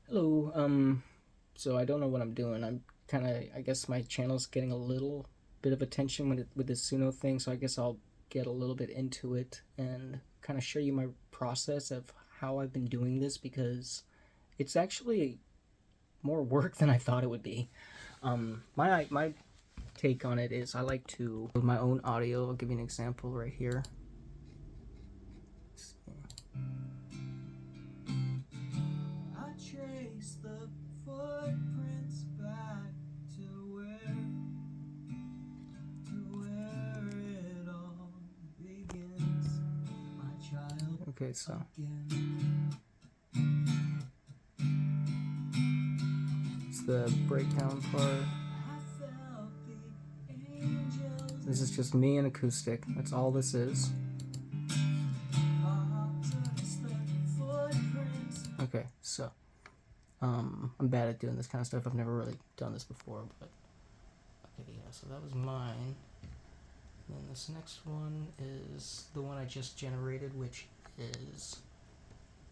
Hello, so I don't know what I'm doing. I'm kind of, I guess my channel's getting a little bit of attention with this Suno thing, so I guess I'll get a little bit into it and kind of show you my process of how I've been doing this because it's actually more work than I thought it would be. My take on it is I like to build my own audio. I'll give you an example right here. Trace the footprints back to where it all begins. My child. Okay, so it's the breakdown part. This is just me and acoustic. That's all this is. Okay, so I'm bad at doing this kind of stuff. I've never really done this before, but okay, yeah, so that was mine. And then this next one is the one I just generated, which is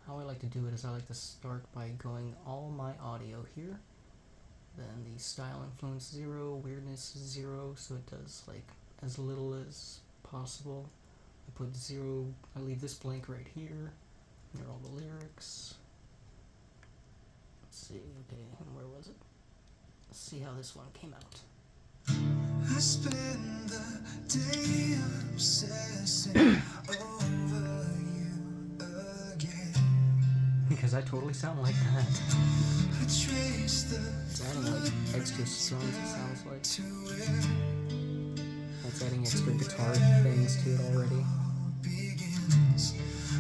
how I like to do it is I like to start by going all my audio here, then the style influence 0, weirdness 0, so it does like as little as possible. I put 0, I leave this blank right here, and there are all the lyrics. Let's see, okay, and where was it? Let's see how this one came out. I spend the day obsessing over you again. Because I totally sound like that. It's adding like extra songs, it sounds like. That's adding extra guitar things to it already.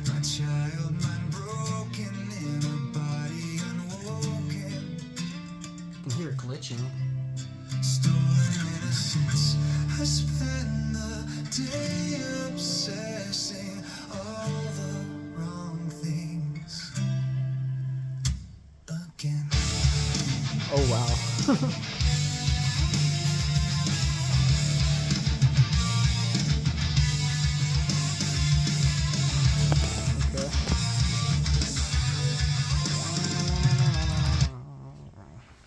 My child mind broken in a body unwoken. You can hear it glitching. Stolen innocence. I spend the day obsessing all the wrong things again. Oh wow.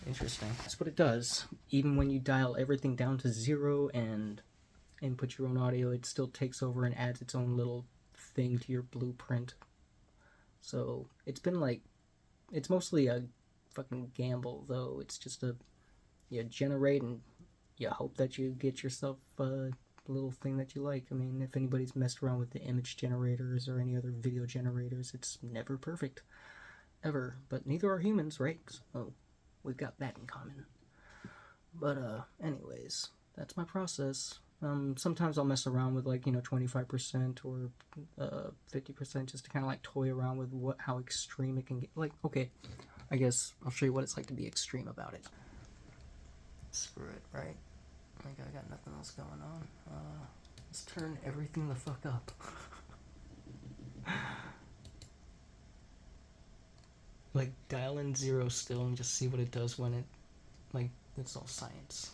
Interesting. That's what it does. Even when you dial everything down to 0 and input your own audio, it still takes over and adds its own little thing to your blueprint. So it's been like, it's mostly a fucking gamble, though. It's just you generate and you hope that you get yourself a little thing that you like. I mean, if anybody's messed around with the image generators or any other video generators, it's never perfect. Ever. But neither are humans, right? So we've got that in common. But anyways, that's my process. Sometimes I'll mess around with like 25% or 50% just to kind of like toy around with how extreme it can get. Like, okay, I guess I'll show you what it's like to be extreme about it. Screw it, right? Like I got nothing else going on. Let's turn everything the fuck up. Like dial in 0 still and just see what it does when it, like, it's all science.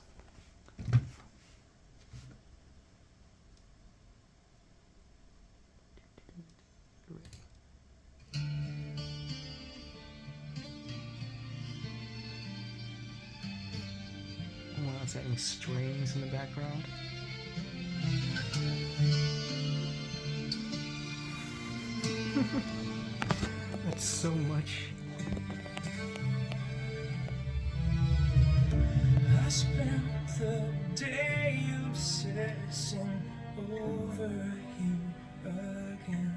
Wow, it's adding strings in the background. That's so much. I spent the day obsessing over you again.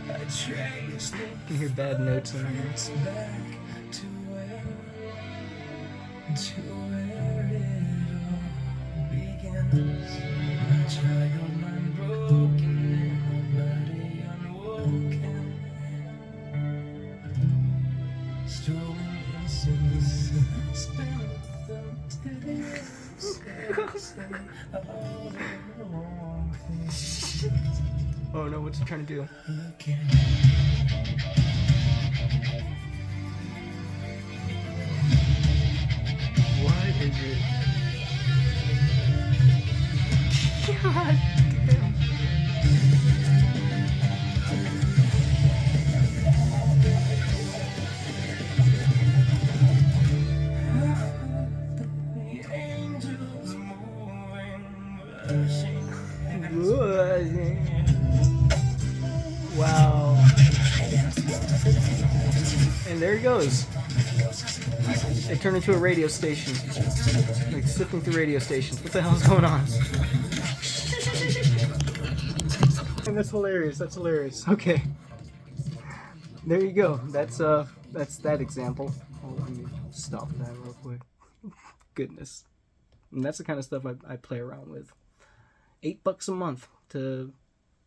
I traced you can hear bad notes in here. Back to where it all begins. My child mind broken in a body unwoken. Stolen innocence. Spent the day obsessing all the wrong things. Oh no, what's it trying to do? Again. What is it? God damn. And there he goes. It turned into a radio station. Like sifting through radio stations. What the hell is going on? And that's hilarious. That's hilarious. Okay. There you go. That's that example. Oh, let me stop that real quick. Goodness. And that's the kind of stuff I play around with. $8 a month to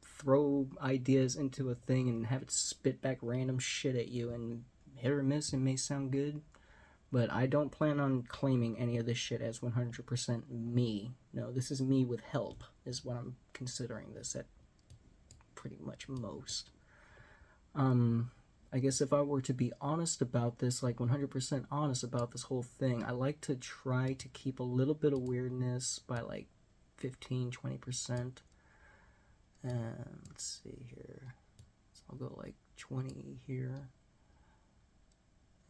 throw ideas into a thing and have it spit back random shit at you, and hit or miss, it may sound good, but I don't plan on claiming any of this shit as 100% me. No, this is me with help, is what I'm considering this at pretty much most. I guess if I were to be honest about this, like 100% honest about this whole thing, I like to try to keep a little bit of weirdness by like 15-20%. And let's see here. So I'll go like 20 here.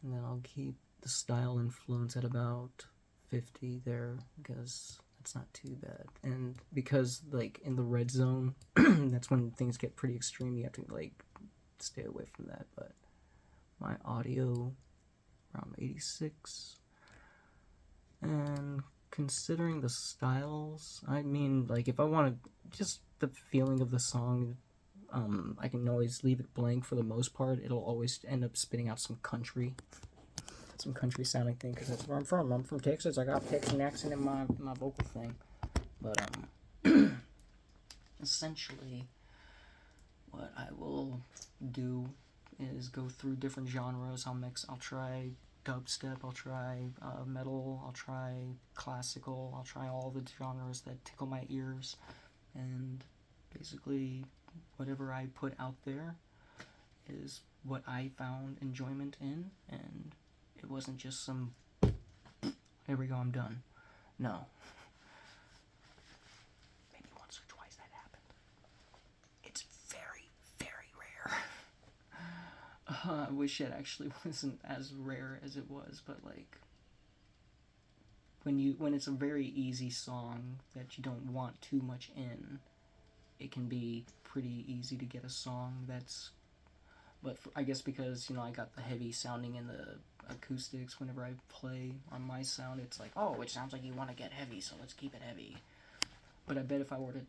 And then I'll keep the style influence at about 50 there, because that's not too bad. And because like in the red zone, that's when things get pretty extreme. You have to like stay away from that. But my audio around 86. And considering the styles, I mean, like if I want to just the feeling of the song, I can always leave it blank for the most part. It'll always end up spitting out some country sounding thing, because that's where I'm from. I'm from Texas. I got Texan accent in my vocal thing. But essentially what I will do is go through different genres. I'll try dubstep, I'll try metal, I'll try classical, I'll try all the genres that tickle my ears, and basically whatever I put out there is what I found enjoyment in, and it wasn't just some, here we go, I'm done. No. Maybe once or twice that happened. It's very, very rare. I wish it actually wasn't as rare as it was, but like when it's a very easy song that you don't want too much in, it can be pretty easy to get a song that's, but I guess because, you know, I got the heavy sounding in the acoustics whenever I play on my sound, it's like, oh, it sounds like you want to get heavy, so let's keep it heavy. But I bet if I were to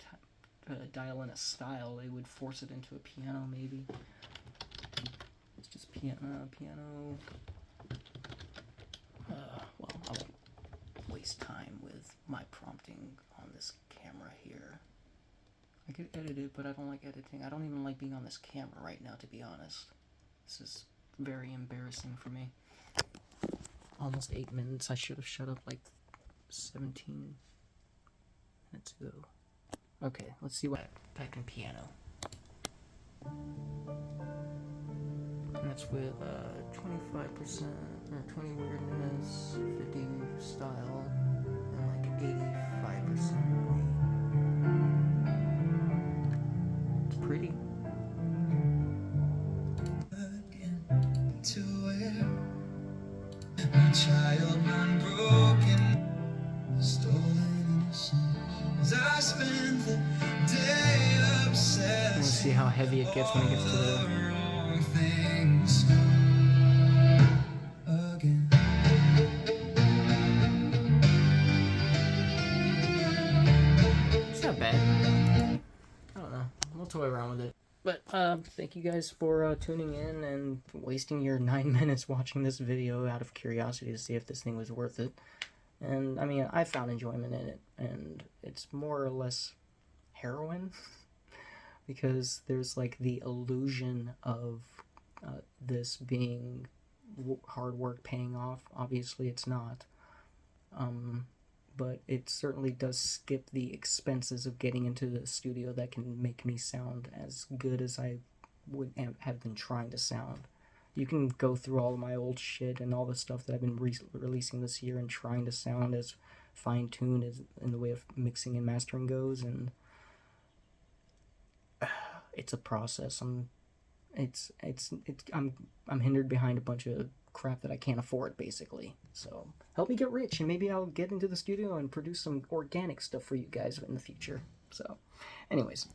dial in a style, they would force it into a piano, maybe. It's just piano. Well, I won't waste time with my prompting on this camera here. I could edit it, but I don't like editing. I don't even like being on this camera right now, to be honest. This is very embarrassing for me. Almost 8 minutes. I should have shut up like 17 minutes ago. Okay, let's see what I typed in piano. And that's with 25% or 20 weirdness, 50 style, and like 85% me. It's pretty. To where my child unbroken, stolen innocence. I spent the day obsessed. Let's see how heavy it gets when it gets to the wrong things again. It's not bad. I don't know. We'll toy around with it. But thank you guys for tuning in and wasting your 9 minutes watching this video out of curiosity to see if this thing was worth it. And I mean, I found enjoyment in it, and it's more or less heroin because there's like the illusion of this being hard work paying off. Obviously it's not, but it certainly does skip the expenses of getting into the studio that can make me sound as good as I would have been trying to sound. You can go through all of my old shit and all the stuff that I've been releasing this year and trying to sound as fine-tuned as in the way of mixing and mastering goes, and it's a process. I'm hindered behind a bunch of crap that I can't afford, basically. So help me get rich, and maybe I'll get into the studio and produce some organic stuff for you guys in the future. So anyways,